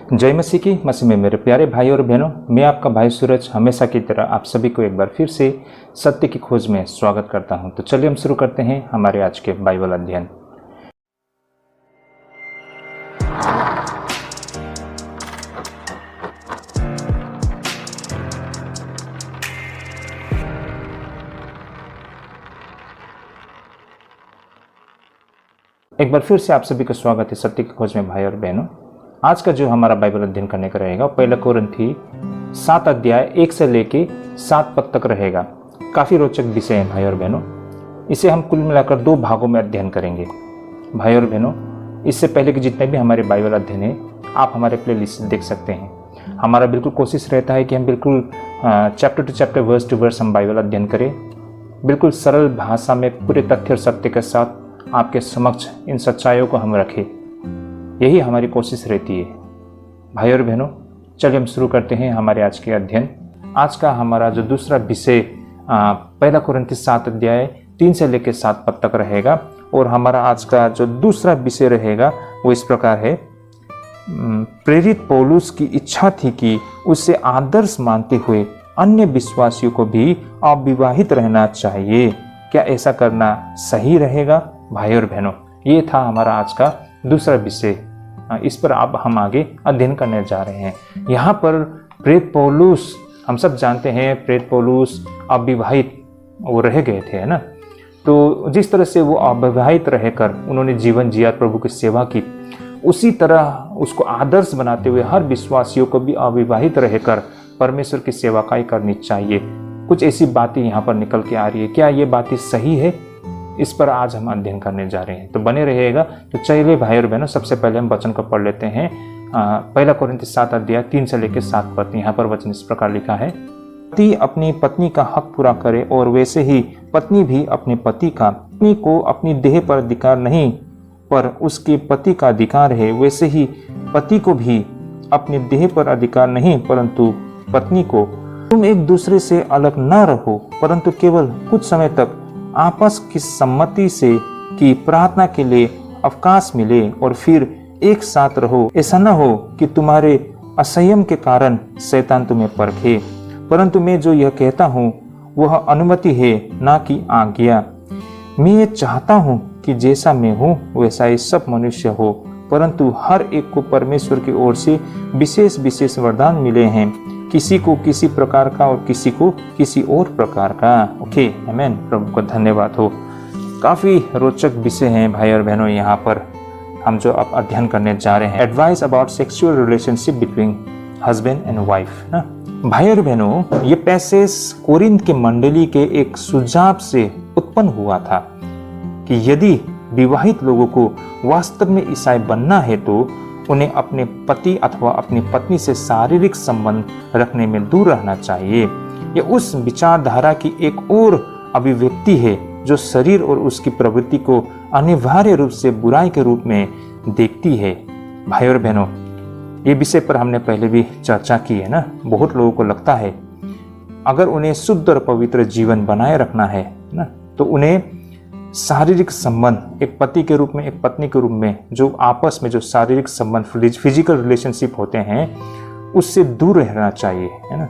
जय मसीह की। मसीह में मेरे प्यारे भाई और बहनों, मैं आपका भाई सूरज हमेशा की तरह आप सभी को एक बार फिर से सत्य की खोज में स्वागत करता हूं। तो चलिए हम शुरू करते हैं हमारे आज के बाइबल अध्ययन। एक बार फिर से आप सभी का स्वागत है सत्य की खोज में भाई और बहनों। आज का जो हमारा बाइबल अध्ययन करने का रहेगा पहला कोरिन्थी 7 अध्याय 1 से लेके 7 पद तक रहेगा। काफ़ी रोचक विषय है भाई और बहनों। इसे हम कुल मिलाकर 2 भागों में अध्ययन करेंगे भाई और बहनों। इससे पहले कि जितने भी हमारे बाइबल अध्ययन है आप हमारे प्लेलिस्ट देख सकते हैं। हमारा बिल्कुल कोशिश रहता है कि हम बिल्कुल chapter to chapter, verse to verse हम बाइबल अध्ययन करें, बिल्कुल सरल भाषा में पूरे तथ्य और सत्य के साथ आपके समक्ष इन सच्चाइयों को हम रखें। यही हमारी कोशिश रहती है भाई और बहनों। चलिए हम शुरू करते हैं हमारे आज के अध्ययन। आज का हमारा जो दूसरा विषय पहला कोरिन्थी 7 अध्याय 3 से लेकर 7 पद तक रहेगा। और हमारा आज का जो दूसरा विषय रहेगा वो इस प्रकार है। प्रेरित पौलुस की इच्छा थी कि उसे आदर्श मानते हुए अन्य विश्वासियों को भी अविवाहित रहना चाहिए। क्या ऐसा करना सही रहेगा भाई और बहनों? ये था हमारा आज का दूसरा विषय। इस पर अब हम आगे अध्ययन करने जा रहे हैं। यहाँ पर प्रेरित पौलुस, हम सब जानते हैं प्रेरित पौलुस अविवाहित वो रह गए थे, है ना। तो जिस तरह से वो अविवाहित रहकर उन्होंने जीवन जिया, प्रभु की सेवा की, उसी तरह उसको आदर्श बनाते हुए हर विश्वासियों को भी अविवाहित रहकर परमेश्वर की सेवाकाई करनी चाहिए। कुछ ऐसी बातें यहाँ पर निकल के आ रही है। क्या ये बातें सही है? इस पर आज हम अध्ययन करने जा रहे हैं, तो बने रहिएगा। तो चलिए भाई और बहनों, सबसे पहले हम वचन को पढ़ लेते हैं। पहला कोरिन्थी 7 अध्याय 3 से लेकर 7 पद। यहाँ पर वचन इस प्रकार लिखा है। पति अपनी पत्नी का हक पूरा करे और वैसे ही पत्नी भी अपने पति का। पत्नी को अपनी देह पर अधिकार नहीं पर उसके पति का अधिकार है, वैसे ही पति को भी अपनी देह पर अधिकार नहीं परंतु पत्नी को। तुम एक दूसरे से अलग न रहो परंतु केवल कुछ समय तक आपस की सम्मति से कि प्रार्थना के लिए अवकाश मिले और फिर एक साथ रहो। ऐसा न हो कि तुम्हारे असंयम के कारण शैतान तुम्हें परखे, परंतु मैं जो यह कहता हूँ वह अनुमति है ना कि आज्ञा। मैं ये चाहता हूँ कि जैसा मैं हूँ वैसा ही सब मनुष्य हो, परंतु हर एक को परमेश्वर की ओर से विशेष विशेष वरदान मिले हैं, किसी को किसी प्रकार का और किसी को किसी और प्रकार का। ओके, आमीन। प्रभु को धन्यवाद हो। काफ़ी रोचक विषय हैं भाई और बहनों। यहाँ पर हम जो अब अध्ययन करने जा रहे हैं, advice about sexual relationship between husband and wife ना। भाई और बहनों, ये पैसेज कोरिन्थ के मंडली के एक सुझाव से उत्पन्न हुआ था कि यदि विवाहित लोगों को वास्तव में ईसाई बनना है तो उन्हें अपने पति अथवा अपनी पत्नी से शारीरिक संबंध रखने में दूर रहना चाहिए। यह उस विचारधारा की एक और अभिव्यक्ति है जो शरीर और उसकी प्रवृत्ति को अनिवार्य रूप से बुराई के रूप में देखती है। भाई और बहनों, ये विषय पर हमने पहले भी चर्चा की है ना। बहुत लोगों को लगता है अगर उन्हें शुद्ध और पवित्र जीवन बनाए रखना है ना, तो उन्हें शारीरिक संबंध, एक पति के रूप में एक पत्नी के रूप में जो आपस में जो शारीरिक संबंध, फिजिकल रिलेशनशिप होते हैं, उससे दूर रहना चाहिए, है ना।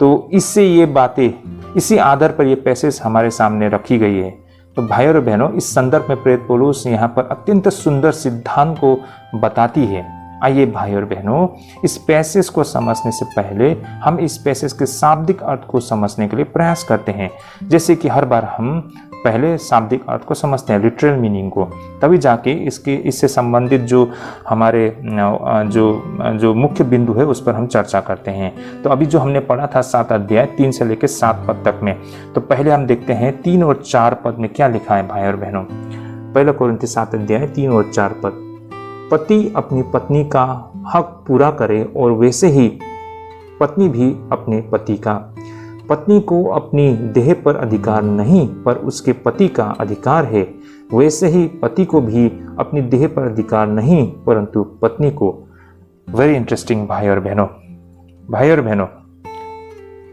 तो इससे ये बातें, इसी आधार पर ये पैसेज हमारे सामने रखी गई है। तो भाई और बहनों, इस संदर्भ में प्रेरित पौलुस यहाँ पर अत्यंत सुंदर सिद्धांत को बताती है। आइए भाई और बहनों, इस पैसेज को समझने से पहले हम इस पैसेज के शाब्दिक अर्थ को समझने के लिए प्रयास करते हैं। जैसे कि हर बार हम पहले शाब्दिक अर्थ को समझते हैं, लिटरल मीनिंग को, तभी जाके इससे संबंधित जो हमारे जो मुख्य बिंदु है उस पर हम चर्चा करते हैं। तो अभी जो हमने पढ़ा था 7 अध्याय 3 से लेकर 7 पद तक में, तो पहले हम देखते हैं 3 और 4 पद में क्या लिखा है भाई और बहनों। पहला कोरिन्थी 7 अध्याय 3 और 4 पद। पति अपनी पत्नी का हक पूरा करे और वैसे ही पत्नी भी अपने पति का। पत्नी को अपनी देह पर अधिकार नहीं पर उसके पति का अधिकार है, वैसे ही पति को भी अपनी देह पर अधिकार नहीं परंतु पत्नी को। वेरी इंटरेस्टिंग भाई और बहनों। भाई और बहनों,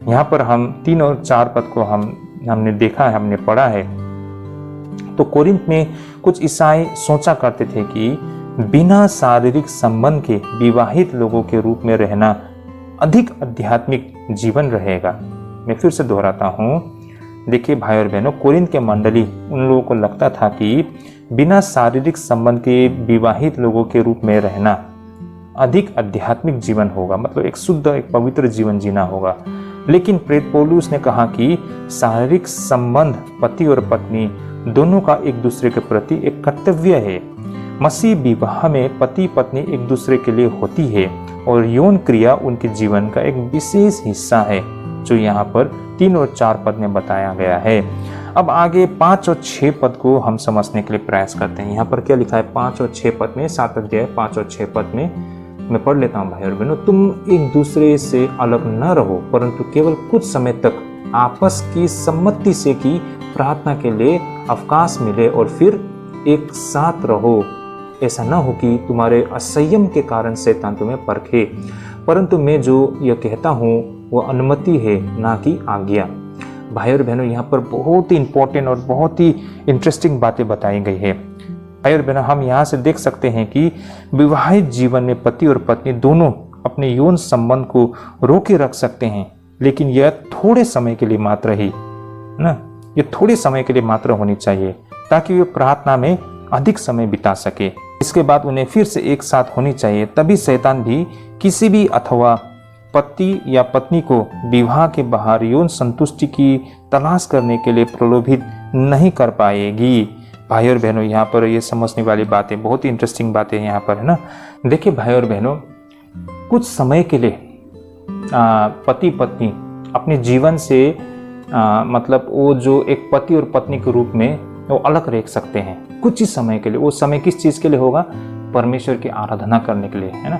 यहाँ पर हम 3 और 4 पद को हमने देखा है, हमने पढ़ा है। तो कोरिन्थ में कुछ ईसाई सोचा करते थे कि बिना शारीरिक संबंध के विवाहित लोगों के रूप में रहना अधिक आध्यात्मिक जीवन रहेगा। मैं फिर से दोहराता हूँ, देखिए भाई और बहनों, कोरिन्थ के मंडली उन लोगों को लगता था कि बिना शारीरिक संबंध के विवाहित लोगों के रूप में रहना अधिक आध्यात्मिक जीवन होगा, मतलब एक शुद्ध, एक पवित्र जीवन जीना होगा। लेकिन प्रेरित पौलुस ने कहा कि शारीरिक संबंध पति और पत्नी दोनों का एक दूसरे के प्रति एक कर्तव्य है। मसीह विवाह में पति पत्नी एक दूसरे के लिए होती है और यौन क्रिया उनके जीवन का एक विशेष हिस्सा है, जो यहाँ पर 3 और 4 पद में बताया गया है। अब आगे 5 और 6 पद को हम समझने के लिए प्रयास करते हैं। यहाँ पर क्या लिखा है 5 और 6 पद में, 7 अध्याय 5 और 6 पद में मैं पढ़ लेता हूँ। भाई और बहनों, तुम एक दूसरे से अलग न रहो, परंतु केवल कुछ समय तक आपस की सम्मति से कि प्रार्थना के लिए अवकाश मिले और फिर एक साथ रहो। ऐसा न हो कि तुम्हारे असंयम के कारण शैतान तुम्हें परखे, परंतु मैं जो यह कहता हूँ वो अनुमति है, ना कि आज्ञा। भाई और बहनों, यहाँ पर बहुत ही इंपॉर्टेंट और बहुत ही इंटरेस्टिंग बातें बताई गई है। भाई और बहनों, हम यहाँ से देख सकते हैं कि विवाहित जीवन में पति और पत्नी दोनों अपने यौन संबंध को रोके रख सकते हैं, लेकिन यह थोड़े समय के लिए मात्र ही ना, ये थोड़े समय के लिए मात्र होनी चाहिए, ताकि वे प्रार्थना में अधिक समय बिता सके। इसके बाद उन्हें फिर से एक साथ होनी चाहिए, तभी शैतान भी किसी भी अथवा पति या पत्नी को विवाह के बाहर यौन संतुष्टि की तलाश करने के लिए प्रलोभित नहीं कर पाएगी। भाई और बहनों, यहाँ पर ये समझने वाली बातें, बहुत ही इंटरेस्टिंग बातें यहाँ पर है ना। देखिए भाई और बहनों, कुछ समय के लिए पति पत्नी अपने जीवन से मतलब वो जो एक पति और पत्नी के रूप में वो अलग रह सकते हैं कुछ ही समय के लिए। वो समय किस चीज़ के लिए होगा? परमेश्वर की आराधना करने के लिए, है ना।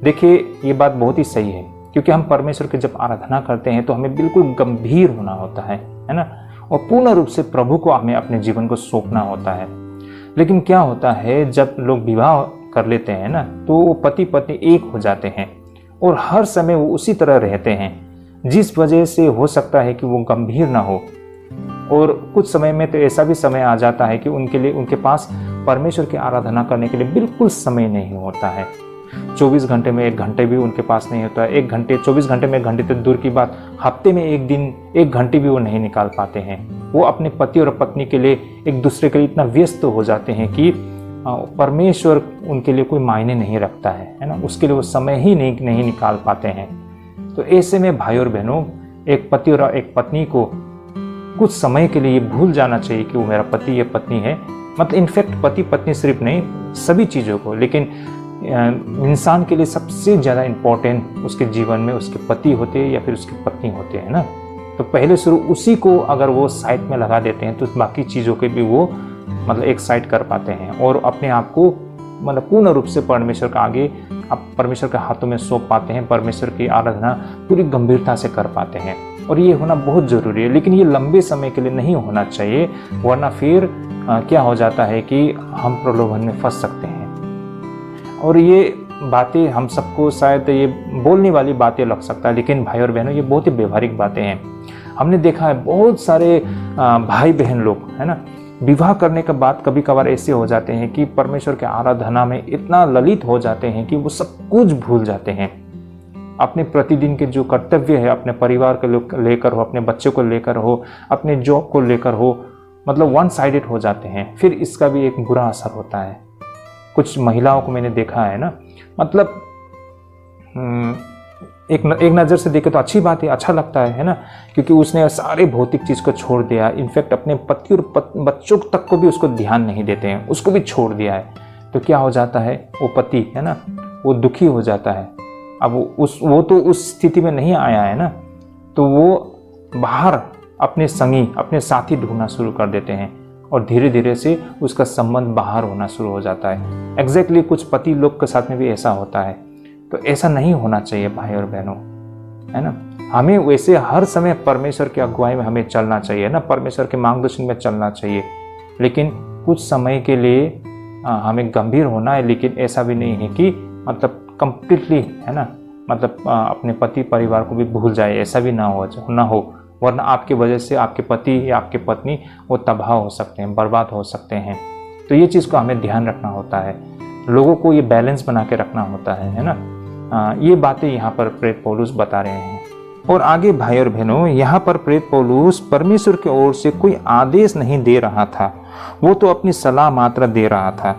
देखिए ये बात बहुत ही सही है, क्योंकि हम परमेश्वर की जब आराधना करते हैं तो हमें बिल्कुल गंभीर होना होता है ना, और पूर्ण रूप से प्रभु को हमें अपने जीवन को सौंपना होता है। लेकिन क्या होता है, जब लोग विवाह कर लेते हैं ना, तो वो पति पत्नी एक हो जाते हैं और हर समय वो उसी तरह रहते हैं, जिस वजह से हो सकता है कि वो गंभीर ना हो। और कुछ समय में तो ऐसा भी समय आ जाता है कि उनके लिए, उनके पास परमेश्वर की आराधना करने के लिए बिल्कुल समय नहीं होता है। 24 घंटे में 1 घंटे भी उनके पास नहीं होता है। 24 घंटे में 1 घंटे तो दूर की बात, हफ्ते में 1 दिन 1 घंटे भी वो नहीं निकाल पाते हैं। वो अपने पति और पत्नी के लिए, एक दूसरे के लिए इतना व्यस्त हो जाते हैं कि परमेश्वर उनके लिए कोई मायने नहीं रखता है ना, उसके लिए वो समय ही नहीं निकाल पाते हैं। तो ऐसे में भाई और बहनों, एक पति और एक पत्नी को कुछ समय के लिए ये भूल जाना चाहिए कि वो मेरा पति या पत्नी है। मतलब इनफैक्ट पति पत्नी सिर्फ नहीं, सभी चीज़ों को, लेकिन इंसान के लिए सबसे ज़्यादा इम्पोर्टेंट उसके जीवन में उसके पति होते हैं या फिर उसकी पत्नी होते हैं ना। तो पहले शुरू उसी को अगर वो साइड में लगा देते हैं तो बाकी चीज़ों के भी वो मतलब एक साइड कर पाते हैं और अपने आप को मतलब पूर्ण रूप से परमेश्वर का आगे, आप परमेश्वर के हाथों में सौंप पाते हैं। परमेश्वर की आराधना पूरी गंभीरता से कर पाते हैं, और ये होना बहुत ज़रूरी है। लेकिन ये लंबे समय के लिए नहीं होना चाहिए, वरना फिर क्या हो जाता है कि हम प्रलोभन में फंस सकते हैं। और ये बातें हम सबको शायद ये बोलने वाली बातें लग सकता है, लेकिन भाई और बहनों, ये बहुत ही व्यवहारिक बातें हैं। हमने देखा है बहुत सारे भाई बहन लोग, है ना, विवाह करने के बाद कभी कभार ऐसे हो जाते हैं कि परमेश्वर के आराधना में इतना ललित हो जाते हैं कि वो सब कुछ भूल जाते हैं। अपने प्रतिदिन के जो कर्तव्य है, अपने परिवार को लेकर हो, अपने बच्चों को लेकर हो, अपने जॉब को लेकर हो, मतलब वन साइडेड हो जाते हैं। फिर इसका भी एक बुरा असर होता है। कुछ महिलाओं को मैंने देखा है ना, मतलब एक नज़र से देखे तो अच्छी बात है, अच्छा लगता है ना, क्योंकि उसने सारे भौतिक चीज़ को छोड़ दिया। इनफैक्ट अपने पति और बच्चों तक को भी उसको ध्यान नहीं देते हैं, उसको भी छोड़ दिया है। तो क्या हो जाता है, वो पति है ना, वो दुखी हो जाता है। अब वो तो उस स्थिति में नहीं आया है ना, तो वो बाहर अपने संगी, अपने साथी ढूंढना शुरू कर देते हैं और धीरे धीरे से उसका संबंध बाहर होना शुरू हो जाता है। एग्जैक्टली कुछ पति लोग के साथ में भी ऐसा होता है। तो ऐसा नहीं होना चाहिए भाई और बहनों, है ना। हमें वैसे हर समय परमेश्वर की अगुवाई में हमें चलना चाहिए ना, परमेश्वर के मार्गदर्शन में चलना चाहिए, लेकिन कुछ समय के लिए हमें गंभीर होना है। लेकिन ऐसा भी नहीं है कि मतलब कंप्लीटली, है ना, मतलब अपने पति परिवार को भी भूल जाए, ऐसा भी ना हो, वरना आपकी वजह से आपके पति या आपकी पत्नी वो तबाह हो सकते हैं, बर्बाद हो सकते हैं। तो ये चीज़ को हमें ध्यान रखना होता है। लोगों को ये बैलेंस बना के रखना होता है ना। ये बातें यहाँ पर प्रेरित पौलुस बता रहे हैं। और आगे भाई और बहनों, यहाँ पर प्रेरित पौलुस परमेश्वर की ओर से कोई आदेश नहीं दे रहा था, वो तो अपनी सलाह मात्र दे रहा था।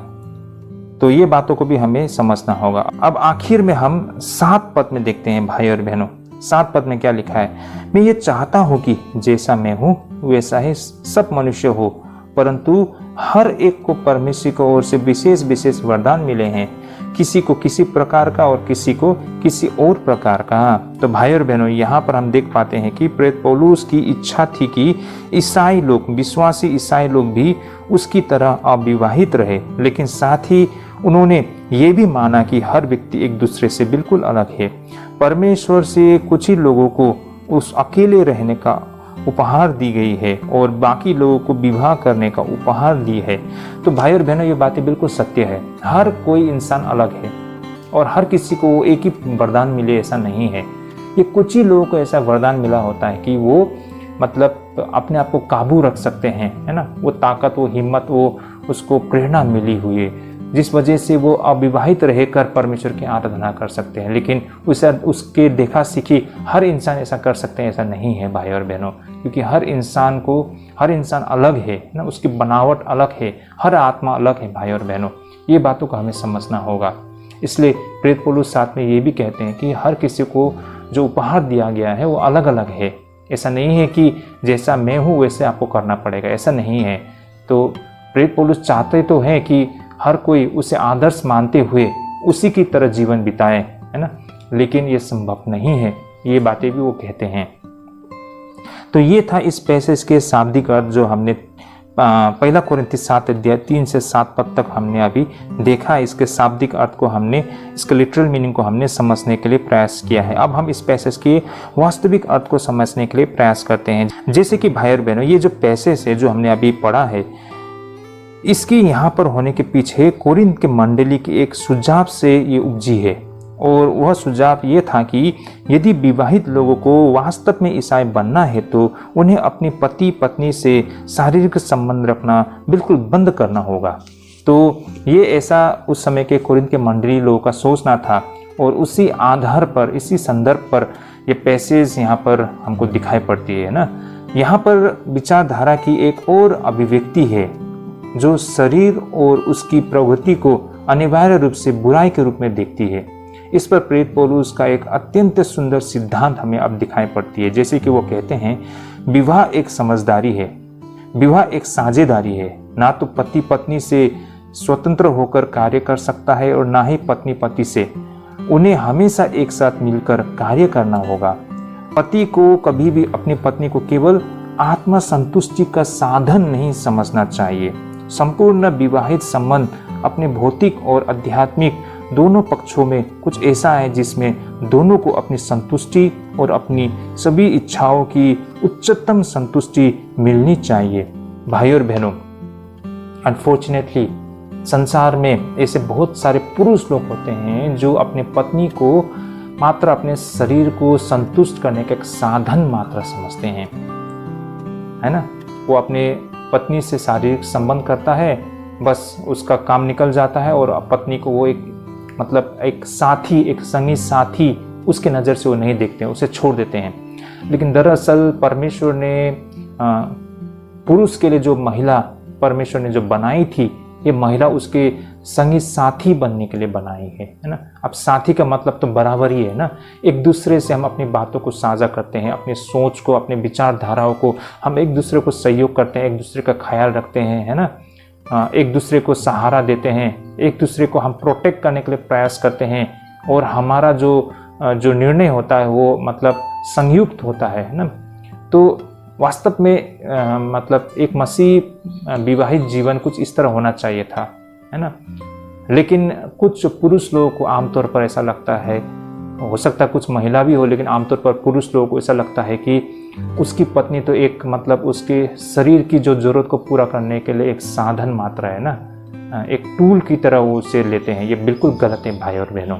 तो ये बातों को भी हमें समझना होगा। अब आखिर में हम 7 पद में देखते हैं भाई और बहनों। 7 पद में क्या लिखा है? मैं ये चाहता हूँ कि जैसा मैं हूँ वैसा ही सब मनुष्य हो, परंतु हर एक को परमेश्वर की ओर से विशेष विशेष वरदान मिले हैं, किसी को किसी प्रकार का और किसी को किसी और प्रकार का। तो भाई और बहनों, यहाँ पर हम देख पाते हैं कि प्रेरित पौलुस की इच्छा थी कि ईसाई लोग, विश्वासी ईसाई लोग भी उसकी तरह अविवाहित रहे, लेकिन साथ ही उन्होंने ये भी माना कि हर व्यक्ति एक दूसरे से बिल्कुल अलग है। परमेश्वर से कुछ ही लोगों को उस अकेले रहने का उपहार दी गई है और बाकी लोगों को विवाह करने का उपहार दी है। तो भाई और बहनों, ये बातें बिल्कुल सत्य है। हर कोई इंसान अलग है और हर किसी को एक ही वरदान मिले ऐसा नहीं है। ये कुछ ही लोगों को ऐसा वरदान मिला होता है कि वो मतलब अपने आप को काबू रख सकते हैं, है ना। वो ताकत, वो हिम्मत, वो उसको प्रेरणा मिली हुई है जिस वजह से वो अविवाहित रहकर परमेश्वर की आराधना कर सकते हैं। लेकिन उसके देखा सीखी हर इंसान ऐसा कर सकते हैं ऐसा नहीं है भाई और बहनों, क्योंकि हर इंसान अलग है ना, उसकी बनावट अलग है, हर आत्मा अलग है भाई और बहनों। ये बातों को हमें समझना होगा। इसलिए प्रेरित पौलुस साथ में ये भी कहते हैं कि हर किसी को जो उपहार दिया गया है वो अलग अलग है। ऐसा नहीं है कि जैसा मैं हूँ वैसे आपको करना पड़ेगा, ऐसा नहीं है। तो प्रेरित पौलुस चाहते तो हैं कि हर कोई उसे आदर्श मानते हुए उसी की तरह जीवन बिताए, है ना, लेकिन ये संभव नहीं है। ये बातें भी वो कहते हैं। तो ये था इस पैसेज के शाब्दिक अर्थ जो हमने 1 कोरिन्थी 7 अध्याय 3 से 7 पद तक हमने अभी देखा। इसके शाब्दिक अर्थ को हमने, इसके लिटरल मीनिंग को हमने समझने के लिए प्रयास किया है। अब हम इस पैसेज के वास्तविक अर्थ को समझने के लिए प्रयास करते हैं। जैसे कि भाई और बहनों, ये जो पैसेज है जो हमने अभी पढ़ा है, इसकी यहाँ पर होने के पीछे कोरिन्थ के मंडली के एक सुझाव से ये उपजी है। और वह सुझाव ये था कि यदि विवाहित लोगों को वास्तव में ईसाई बनना है तो उन्हें अपनी पति पत्नी से शारीरिक संबंध रखना बिल्कुल बंद करना होगा। तो ये ऐसा उस समय के कोरिन्थ के मंडली लोगों का सोचना था और उसी आधार पर, इसी संदर्भ पर ये पैसेज यहाँ पर हमको दिखाई पड़ती है ना। यहाँ पर विचारधारा की एक और अभिव्यक्ति है जो शरीर और उसकी प्रवृत्ति को अनिवार्य रूप से बुराई के रूप में देखती है। इस पर प्रेरित पौलुस का एक अत्यंत सुंदर सिद्धांत हमें अब दिखाई पड़ती है। जैसे कि वो कहते हैं, विवाह एक समझदारी है, विवाह एक साझेदारी है। ना तो पति पत्नी से स्वतंत्र होकर कार्य कर सकता है और ना ही पत्नी पति से। उन्हें हमेशा एक साथ मिलकर कार्य करना होगा। पति को कभी भी अपनी पत्नी को केवल आत्म संतुष्टि का साधन नहीं समझना चाहिए। संपूर्ण विवाहित संबंध अपने भौतिक और आध्यात्मिक दोनों पक्षों में कुछ ऐसा है जिसमें दोनों को अपनी संतुष्टि और अपनी सभी इच्छाओं की उच्चतम संतुष्टि मिलनी चाहिए। भाई और बहनों, अनफॉर्चुनेटली संसार में ऐसे बहुत सारे पुरुष लोग होते हैं जो अपने पत्नी को मात्र अपने शरीर को संतुष्ट करने का एक साधन मात्र समझते हैं, है ना। वो अपने पत्नी से शारीरिक संबंध करता है, बस उसका काम निकल जाता है और पत्नी को वो एक साथी, एक संगी साथी उसके नज़र से वो नहीं देखते हैं, उसे छोड़ देते हैं। लेकिन दरअसल परमेश्वर ने पुरुष के लिए जो महिला परमेश्वर ने जो बनाई थी, ये महिला उसके संगी साथी बनने के लिए बनाई है ना। अब साथी का मतलब तो बराबर ही है ना। एक दूसरे से हम अपनी बातों को साझा करते हैं, अपनी सोच को, अपने विचारधाराओं को हम एक दूसरे को सहयोग करते हैं, एक दूसरे का ख्याल रखते हैं, है ना। एक दूसरे को सहारा देते हैं, एक दूसरे को हम प्रोटेक्ट करने के लिए प्रयास करते हैं और हमारा जो निर्णय होता है वो मतलब संयुक्त होता है ना। तो वास्तव में मतलब एक मसीह विवाहित जीवन कुछ इस तरह होना चाहिए था, है ना। लेकिन कुछ पुरुष लोगों को आमतौर पर ऐसा लगता है, हो सकता है कुछ महिला भी हो, लेकिन आमतौर पर पुरुष लोगों को ऐसा लगता है कि उसकी पत्नी तो एक मतलब उसके शरीर की जो जरूरत को पूरा करने के लिए एक साधन मात्र है ना, एक टूल की तरह वो उसे लेते हैं। ये बिल्कुल गलत है भाई और बहनों।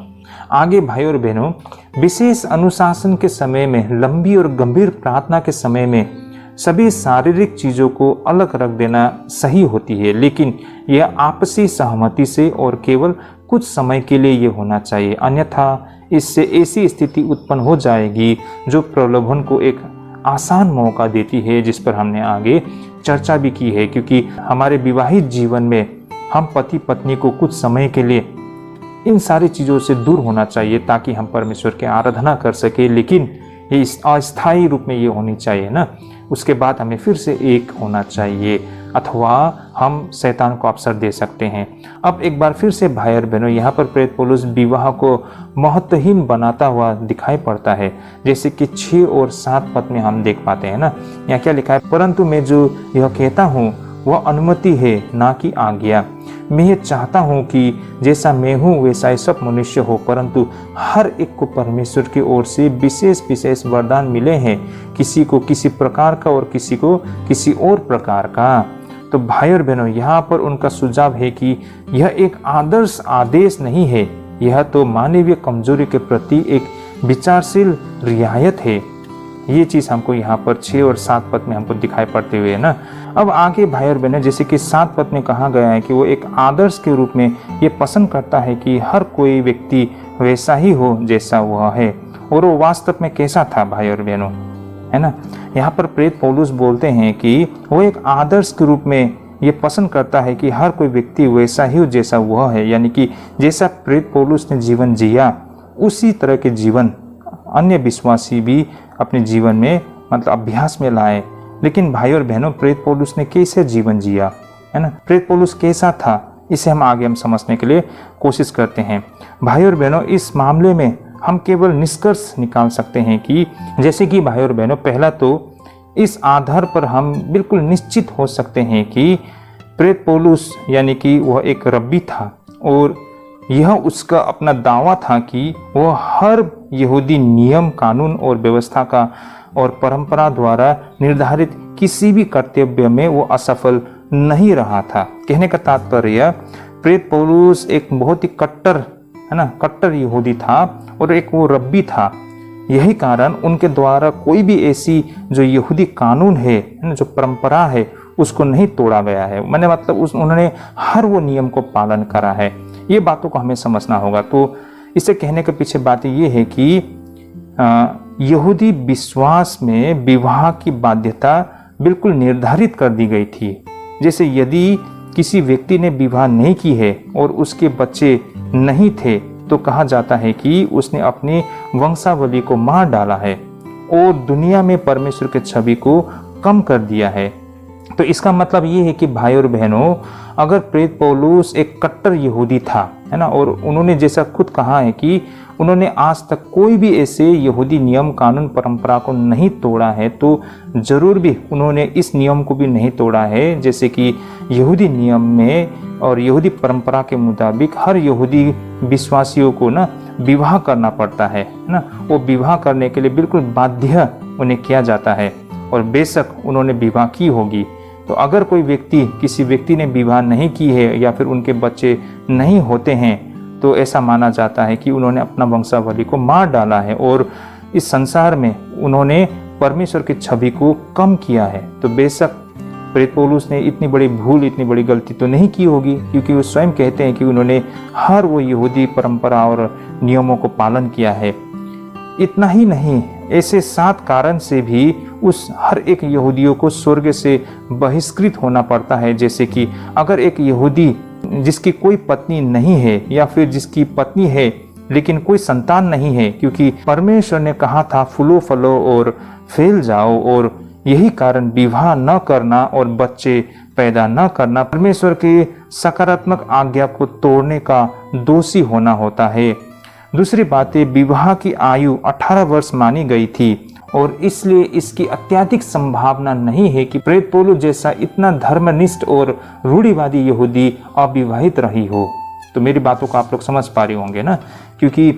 आगे भाई और बहनों, विशेष अनुशासन के समय में, लंबी और गंभीर प्रार्थना के समय में सभी शारीरिक चीज़ों को अलग रख देना सही होती है, लेकिन यह आपसी सहमति से और केवल कुछ समय के लिए ये होना चाहिए, अन्यथा इससे ऐसी स्थिति उत्पन्न हो जाएगी जो प्रलोभन को एक आसान मौका देती है, जिस पर हमने आगे चर्चा भी की है। क्योंकि हमारे विवाहित जीवन में हम पति पत्नी को कुछ समय के लिए इन सारी चीज़ों से दूर होना चाहिए ताकि हम परमेश्वर की आराधना कर सके, लेकिन ये अस्थायी रूप में ये होनी चाहिए ना। उसके बाद हमें फिर से एक होना चाहिए, अथवा हम शैतान को अवसर दे सकते हैं। अब एक बार फिर से भाई और बहनों, यहाँ पर प्रेरित पौलुस विवाह को महत्वहीन बनाता हुआ दिखाई पड़ता है, जैसे कि 6 और 7 पद में हम देख पाते हैं ना। यहाँ क्या लिखा है, परंतु मैं जो यह कहता हूँ वह अनुमति है, ना कि आज्ञा। मैं ये चाहता हूँ कि जैसा मैं हूँ वैसा ही सब मनुष्य हो, परंतु हर एक को परमेश्वर की ओर से विशेष विशेष वरदान मिले हैं, किसी को किसी प्रकार का और किसी को किसी और प्रकार का। तो भाई और बहनों, यहाँ पर उनका सुझाव है कि यह एक आदर्श आदेश नहीं है, यह तो मानवीय कमजोरी के प्रति एक विचारशील रियायत है। ये चीज़ हमको यहाँ पर 6 और 7 पद में हमको दिखाई पड़ते हुए है ना। अब आगे भाई और बहनें, जैसे कि 7 पद में कहा गया है कि वो एक आदर्श के रूप में ये पसंद करता है कि हर कोई व्यक्ति वैसा ही हो जैसा वह है। और वो वास्तव में कैसा था भाई और बहनों, है ना। यहाँ पर प्रेरित पौलुस बोलते हैं कि वो एक आदर्श के रूप में ये पसंद करता है कि हर कोई व्यक्ति वैसा ही हो जैसा वह है, यानी कि जैसा प्रेरित पौलुस ने जीवन जिया उसी तरह के जीवन अन्य विश्वासी भी अपने जीवन में मतलब अभ्यास में लाए। लेकिन भाई और बहनों, प्रेरित पौलुस ने कैसे जीवन जिया, है ना, प्रेरित पौलुस कैसा था, इसे हम आगे समझने के लिए कोशिश करते हैं। भाई और बहनों, इस मामले में हम केवल निष्कर्ष निकाल सकते हैं कि जैसे कि भाई और बहनों, पहला तो इस आधार पर हम बिल्कुल निश्चित हो सकते हैं कि प्रेरित पौलुस यानी कि वह एक रब्बी था, और यह उसका अपना दावा था कि वह हर यहूदी नियम कानून और व्यवस्था का और परंपरा द्वारा निर्धारित किसी भी कर्तव्य में वो असफल नहीं रहा था। कहने का तात्पर्य, प्रेरित पौलुस एक बहुत ही कट्टर, है ना, कट्टर यहूदी था और एक वो रब्बी था। यही कारण उनके द्वारा कोई भी ऐसी जो यहूदी कानून है ना, जो परंपरा है, उसको नहीं तोड़ा गया है। मैंने मतलब उन्होंने हर वो नियम को पालन करा है। ये बातों को हमें समझना होगा। तो इसे कहने के पीछे बात ये है कि यहूदी विश्वास में विवाह की बाध्यता बिल्कुल निर्धारित कर दी गई थी। जैसे यदि किसी व्यक्ति ने विवाह नहीं की है और उसके बच्चे नहीं थे, तो कहा जाता है कि उसने अपनी वंशावली को मार डाला है और दुनिया में परमेश्वर के छवि को कम कर दिया है। तो इसका मतलब ये है कि भाई और बहनों, अगर प्रेरित पौलुस एक कट्टर यहूदी था, है ना, और उन्होंने जैसा खुद कहा है कि उन्होंने आज तक कोई भी ऐसे यहूदी नियम कानून परंपरा को नहीं तोड़ा है, तो जरूर भी उन्होंने इस नियम को भी नहीं तोड़ा है। जैसे कि यहूदी नियम में और यहूदी परंपरा के मुताबिक हर यहूदी विश्वासियों को ना विवाह करना पड़ता है ना। वो विवाह करने के लिए बिल्कुल बाध्य उन्हें किया जाता है, और बेशक उन्होंने विवाह की होगी। तो अगर कोई व्यक्ति, किसी व्यक्ति ने विवाह नहीं की है या फिर उनके बच्चे नहीं होते हैं, तो ऐसा माना जाता है कि उन्होंने अपना वंशावली को मार डाला है और इस संसार में उन्होंने परमेश्वर की छवि को कम किया है। तो बेशक प्रेरित पौलुस ने इतनी बड़ी भूल, इतनी बड़ी गलती तो नहीं की होगी, क्योंकि वो स्वयं कहते हैं कि उन्होंने हर वो यहूदी परंपरा और नियमों को पालन किया है। इतना ही नहीं, ऐसे 7 कारण से भी उस हर एक यहूदियों को स्वर्ग से बहिष्कृत होना पड़ता है। जैसे कि अगर एक यहूदी जिसकी कोई पत्नी नहीं है या फिर जिसकी पत्नी है लेकिन कोई संतान नहीं है, क्योंकि परमेश्वर ने कहा था फूलो फलो और फैल जाओ, और यही कारण विवाह न करना और बच्चे पैदा न करना परमेश्वर के सकारात्मक आज्ञा को तोड़ने का दोषी होना होता है। दूसरी बात है, विवाह की आयु 18 वर्ष मानी गई थी, और इसलिए इसकी अत्यधिक संभावना नहीं है कि प्रेरित पौलुस जैसा इतना धर्मनिष्ठ और रूढ़िवादी यहूदी अविवाहित रही हो। तो मेरी बातों को आप लोग समझ पा रहे होंगे ना, क्योंकि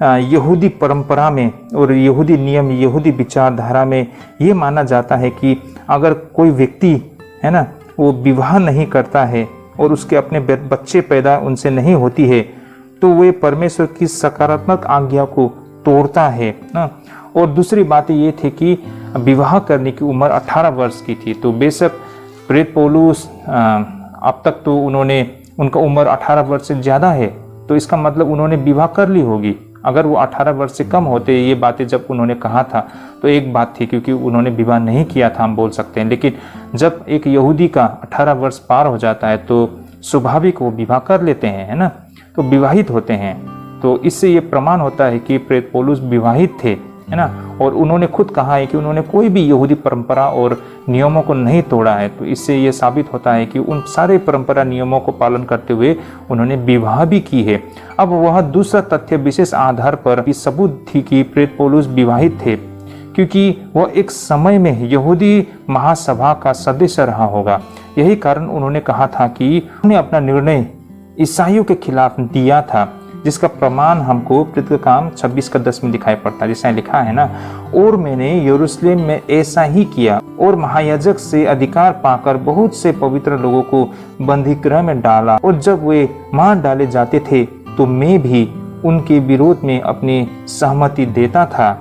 यहूदी परंपरा में और यहूदी नियम, यहूदी विचारधारा में ये माना जाता है कि अगर कोई व्यक्ति, है ना, वो विवाह नहीं करता है और उसके अपने बच्चे पैदा उनसे नहीं होती है, तो वे परमेश्वर की सकारात्मक आज्ञा को तोड़ता है ना। और दूसरी बात ये थी कि विवाह करने की उम्र 18 वर्ष की थी। तो बेशक प्रेरित पौलुस अब तक तो उनका उम्र 18 वर्ष से ज़्यादा है, तो तो इसका मतलब उन्होंने विवाह कर ली होगी। अगर वो 18 वर्ष से कम होते ये बातें जब उन्होंने कहा था तो एक बात थी, क्योंकि उन्होंने विवाह नहीं किया था हम बोल सकते हैं। लेकिन जब एक यहूदी का 18 वर्ष पार हो जाता है तो स्वाभाविक वो विवाह कर लेते हैं, है ना, तो विवाहित होते हैं। तो इससे ये प्रमाण होता है कि प्रेरित पौलुस विवाहित थे, है ना, और उन्होंने खुद कहा है कि उन्होंने कोई भी यहूदी परंपरा और नियमों को नहीं तोड़ा है। तो इससे ये साबित होता है कि उन सारे परंपरा नियमों को पालन करते हुए उन्होंने विवाह भी की है। अब वह दूसरा तथ्य विशेष आधार पर सबूत थी कि प्रेरित पौलुस विवाहित थे, क्योंकि वह एक समय में यहूदी महासभा का सदस्य रहा होगा। यही कारण उन्होंने कहा था कि उन्होंने अपना निर्णय ईसाइयों के खिलाफ दिया था, जिसका प्रमाण हमको प्रेरित काम 26 का 10 में दिखाई पड़ता है, जिसमें लिखा है ना, और मैंने यरूशलेम में ऐसा ही किया और महायाजक से अधिकार पाकर बहुत से पवित्र लोगों को बंदीगृह में डाला, और जब वे मार डाले जाते थे तो मैं भी उनके विरोध में अपनी सहमति देता था।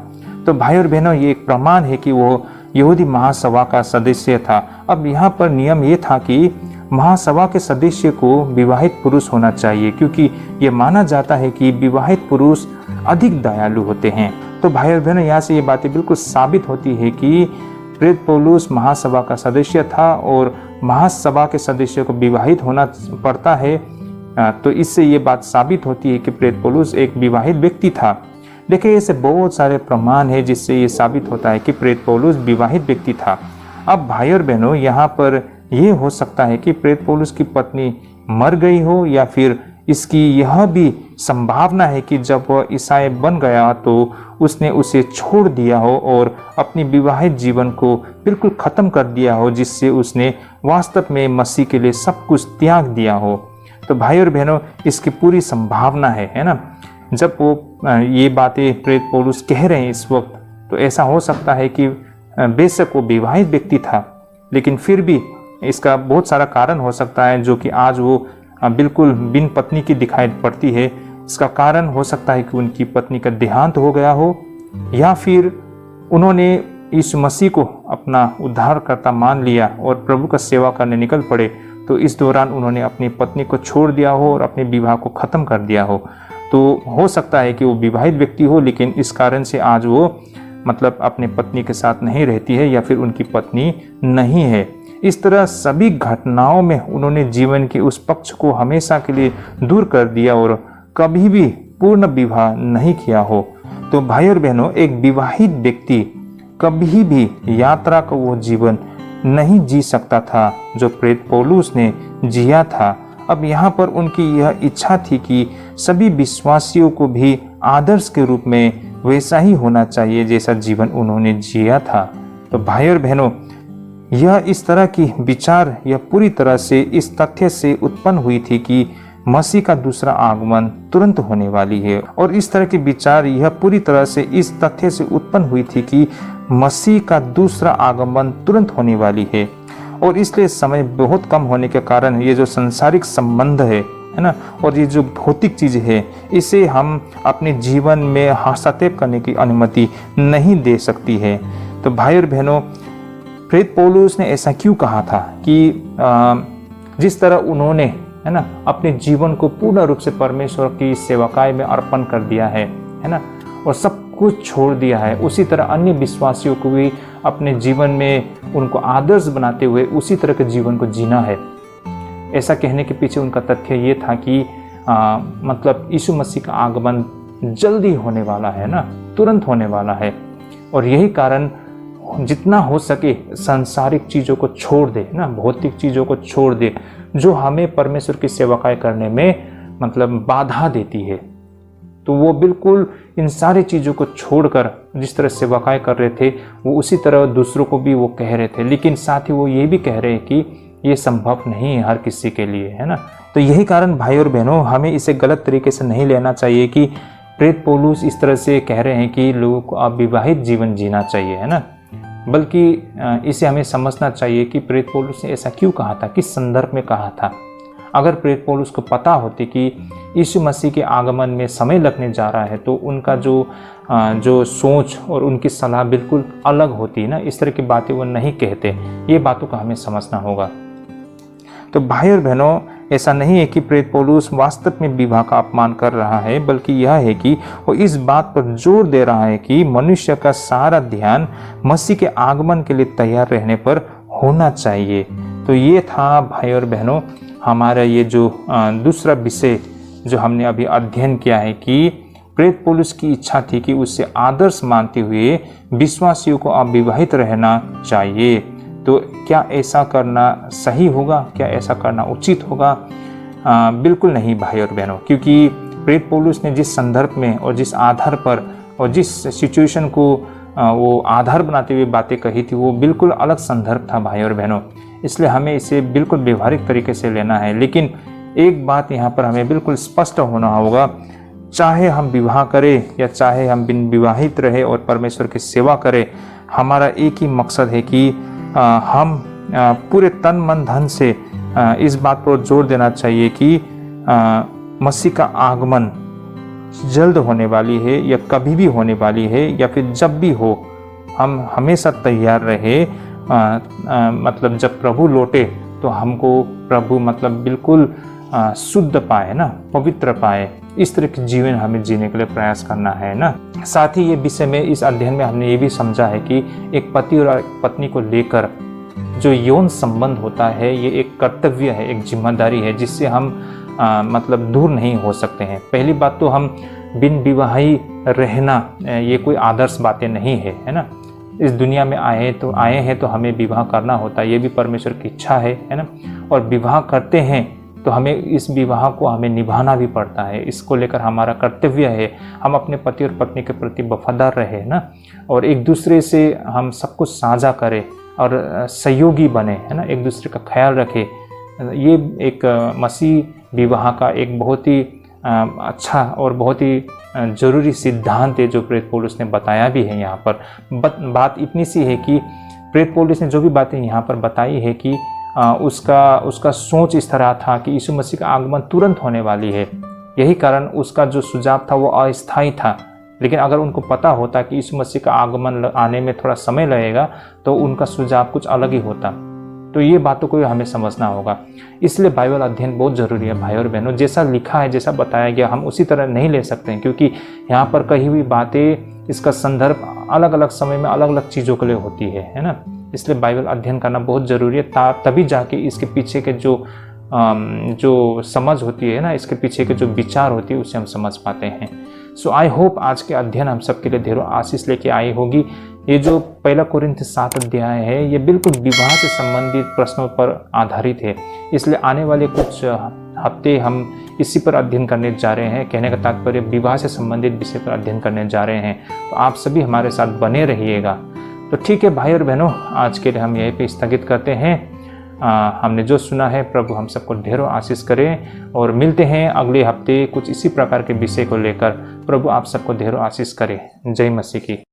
तो भाई और बहनों, ये एक प्रमाण है कि वो यहूदी महासभा का सदस्य था। अब यहाँ पर नियम ये था कि महासभा के सदस्य को विवाहित पुरुष होना चाहिए, क्योंकि ये माना जाता है कि विवाहित पुरुष अधिक दयालु होते हैं। तो भाई और बहनों, यहाँ से ये बातें बिल्कुल साबित होती है कि प्रेरित पौलुस महासभा का सदस्य था और महासभा के सदस्य को विवाहित होना पड़ता है। तो इससे ये बात साबित होती है कि प्रेरित पौलुस एक विवाहित व्यक्ति था। देखिए, ऐसे बहुत सारे प्रमाण है जिससे ये साबित होता है कि प्रेरित पौलुस विवाहित व्यक्ति था। अब भाई और बहनों, यहाँ पर यह हो सकता है कि प्रेरित पौलुस की पत्नी मर गई हो, या फिर इसकी यह भी संभावना है कि जब वह ईसाई बन गया तो उसने उसे छोड़ दिया हो और अपनी विवाहित जीवन को बिल्कुल ख़त्म कर दिया हो, जिससे उसने वास्तव में मसीह के लिए सब कुछ त्याग दिया हो। तो भाई और बहनों, इसकी पूरी संभावना है ना। जब वो ये बातें प्रेरित पौलुस कह रहे हैं इस वक्त, तो ऐसा हो सकता है कि बेशक वो विवाहित व्यक्ति था, लेकिन फिर भी इसका बहुत सारा कारण हो सकता है जो कि आज वो बिल्कुल बिन पत्नी की दिखाई पड़ती है। इसका कारण हो सकता है कि उनकी पत्नी का देहांत हो गया हो, या फिर उन्होंने यीशु मसीह को अपना उद्धारकर्ता मान लिया और प्रभु का सेवा करने निकल पड़े। तो इस दौरान उन्होंने अपनी पत्नी को छोड़ दिया हो और अपने विवाह को ख़त्म कर दिया हो। तो हो सकता है कि वो विवाहित व्यक्ति हो, लेकिन इस कारण से आज वो मतलब अपने पत्नी के साथ नहीं रहती है, या फिर उनकी पत्नी नहीं है। इस तरह सभी घटनाओं में उन्होंने जीवन के उस पक्ष को हमेशा के लिए दूर कर दिया और कभी भी पूर्ण विवाह नहीं किया हो। तो भाई और बहनों, एक विवाहित व्यक्ति कभी भी यात्रा का वो जीवन नहीं जी सकता था जो प्रेरित पौलुस ने जिया था। अब यहाँ पर उनकी यह इच्छा थी कि सभी विश्वासियों को भी आदर्श के रूप में वैसा ही होना चाहिए जैसा जीवन उन्होंने जिया था। तो भाई और बहनों, यह इस तरह की विचार यह पूरी तरह से इस तथ्य से उत्पन्न हुई थी कि मसीह का दूसरा आगमन तुरंत होने वाली है, और इस तरह की विचार यह पूरी तरह से इस तथ्य से उत्पन्न हुई थी कि मसीह का दूसरा आगमन तुरंत होने वाली है। और इसलिए समय बहुत कम होने के कारण ये जो सांसारिक संबंध है ना, और ये जो भौतिक चीज़ है, इसे हम अपने जीवन में हस्तक्षेप करने की अनुमति नहीं दे सकती है। तो भाई और बहनों, प्रेरित पौलुस ने ऐसा क्यों कहा था कि जिस तरह उन्होंने, है ना, अपने जीवन को पूर्ण रूप से परमेश्वर की सेवकाई में अर्पण कर दिया है ना, और सब कुछ छोड़ दिया है, उसी तरह अन्य विश्वासियों को भी अपने जीवन में उनको आदर्श बनाते हुए उसी तरह के जीवन को जीना है। ऐसा कहने के पीछे उनका तथ्य ये था कि मतलब यीशु मसीह का आगमन जल्दी होने वाला है ना, तुरंत होने वाला है, और यही कारण जितना हो सके सांसारिक चीज़ों को छोड़ दे ना, भौतिक चीज़ों को छोड़ दे जो हमें परमेश्वर की सेवकाई करने में मतलब बाधा देती है। तो वो बिल्कुल इन सारी चीज़ों को छोड़कर जिस तरह सेवकाई कर रहे थे वो उसी तरह दूसरों को भी वो कह रहे थे, लेकिन साथ ही वो ये भी कह रहे हैं कि ये संभव नहीं है हर किसी के लिए, है ना। तो यही कारण भाई और बहनों, हमें इसे गलत तरीके से नहीं लेना चाहिए कि प्रेरित पौलुस इस तरह से कह रहे हैं कि लोगों को अविवाहित जीवन जीना चाहिए, है ना, बल्कि इसे हमें समझना चाहिए कि प्रेरित पौलुस ने ऐसा क्यों कहा था, किस संदर्भ में कहा था। अगर प्रेरित पौलुस को पता होती कि यीशु मसीह के आगमन में समय लगने जा रहा है, तो उनका जो सोच और उनकी सलाह बिल्कुल अलग होती है ना, इस तरह की बातें वो नहीं कहते। ये बातों का हमें समझना होगा। तो भाई और बहनों, ऐसा नहीं है कि प्रेरित पौलुस वास्तव में विवाह का अपमान कर रहा है, बल्कि यह है कि वो इस बात पर जोर दे रहा है कि मनुष्य का सारा ध्यान मसीह के आगमन के लिए तैयार रहने पर होना चाहिए। तो ये था भाई और बहनों हमारा ये जो दूसरा विषय जो हमने अभी अध्ययन किया है कि प्रेरित पौलुस की इच्छा थी कि उससे आदर्श मानते हुए विश्वासियों को अविवाहित रहना चाहिए। तो क्या ऐसा करना सही होगा? क्या ऐसा करना उचित होगा? बिल्कुल नहीं भाई और बहनों, क्योंकि प्रेरित पौलुस ने जिस संदर्भ में और जिस आधार पर और जिस सिचुएशन को वो आधार बनाते हुए बातें कही थी वो बिल्कुल अलग संदर्भ था भाई और बहनों। इसलिए हमें इसे बिल्कुल व्यवहारिक तरीके से लेना है। लेकिन एक बात यहाँ पर हमें बिल्कुल स्पष्ट होना होगा, चाहे हम विवाह करें या चाहे हम बिन विवाहित रहे और परमेश्वर की सेवा करें, हमारा एक ही मकसद है कि हम पूरे तन मन धन से इस बात पर जोर देना चाहिए कि मसीह का आगमन जल्द होने वाली है या कभी भी होने वाली है या फिर जब भी हो, हम हमेशा तैयार रहे। मतलब जब प्रभु लौटे तो हमको प्रभु मतलब बिल्कुल शुद्ध पाए ना, पवित्र पाए, इस तरह के जीवन हमें जीने के लिए प्रयास करना है ना। साथ ही ये विषय में इस अध्ययन में हमने ये भी समझा है कि एक पति और एक पत्नी को लेकर जो यौन संबंध होता है ये एक कर्तव्य है, एक जिम्मेदारी है जिससे हम मतलब दूर नहीं हो सकते हैं। पहली बात तो हम बिन विवाही रहना ये कोई आदर्श बातें नहीं है ना। इस दुनिया में आए हैं तो हमें विवाह करना होता है, ये भी परमेश्वर की इच्छा है ना। और विवाह करते हैं तो हमें इस विवाह को हमें निभाना भी पड़ता है, इसको लेकर हमारा कर्तव्य है हम अपने पति और पत्नी के प्रति वफादार रहे ना, और एक दूसरे से हम सब कुछ साझा करें और सहयोगी बने है ना, एक दूसरे का ख्याल रखें। ये एक मसीह विवाह का एक बहुत ही अच्छा और बहुत ही जरूरी सिद्धांत है जो प्रेरित पौलुस ने बताया भी है यहाँ पर। बात इतनी सी है कि प्रेरित पौलुस ने जो भी बातें यहाँ पर बताई है कि उसका सोच इस तरह था कि यीशु मसीह का आगमन तुरंत होने वाली है, यही कारण उसका जो सुझाव था वो अस्थायी था। लेकिन अगर उनको पता होता कि यीशु मसीह का आगमन आने में थोड़ा समय लगेगा तो उनका सुझाव कुछ अलग ही होता। तो ये बातों को हमें समझना होगा। इसलिए बाइबल अध्ययन बहुत ज़रूरी है भाई और बहनों। जैसा लिखा है, जैसा बताया गया, हम उसी तरह नहीं ले सकते हैं, क्योंकि यहाँ पर कही हुई बातें, इसका संदर्भ अलग अलग समय में अलग अलग चीज़ों के लिए होती है ना। इसलिए बाइबल अध्ययन करना बहुत ज़रूरी है, तभी जाके इसके पीछे के जो समझ होती है ना, इसके पीछे के जो विचार होती है उसे हम समझ पाते हैं। सो आई होप आज के अध्ययन हम सबके लिए ढेरों आशीष लेके आई होगी। ये जो 1 कोरिन्थ 7 अध्याय है ये बिल्कुल विवाह से संबंधित प्रश्नों पर आधारित है। इसलिए आने वाले कुछ हफ्ते हम इसी पर अध्ययन करने जा रहे हैं। कहने का तात्पर्य विवाह से संबंधित विषय पर अध्ययन करने जा रहे हैं। तो आप सभी हमारे साथ बने रहिएगा। तो ठीक है भाई और बहनों, आज के लिए हम यहीं पे स्थगित करते हैं। हमने जो सुना है प्रभु हम सबको ढेरों आशीष करें और मिलते हैं अगले हफ्ते कुछ इसी प्रकार के विषय को लेकर। प्रभु आप सबको ढेरों आशीष करे। जय मसीह की।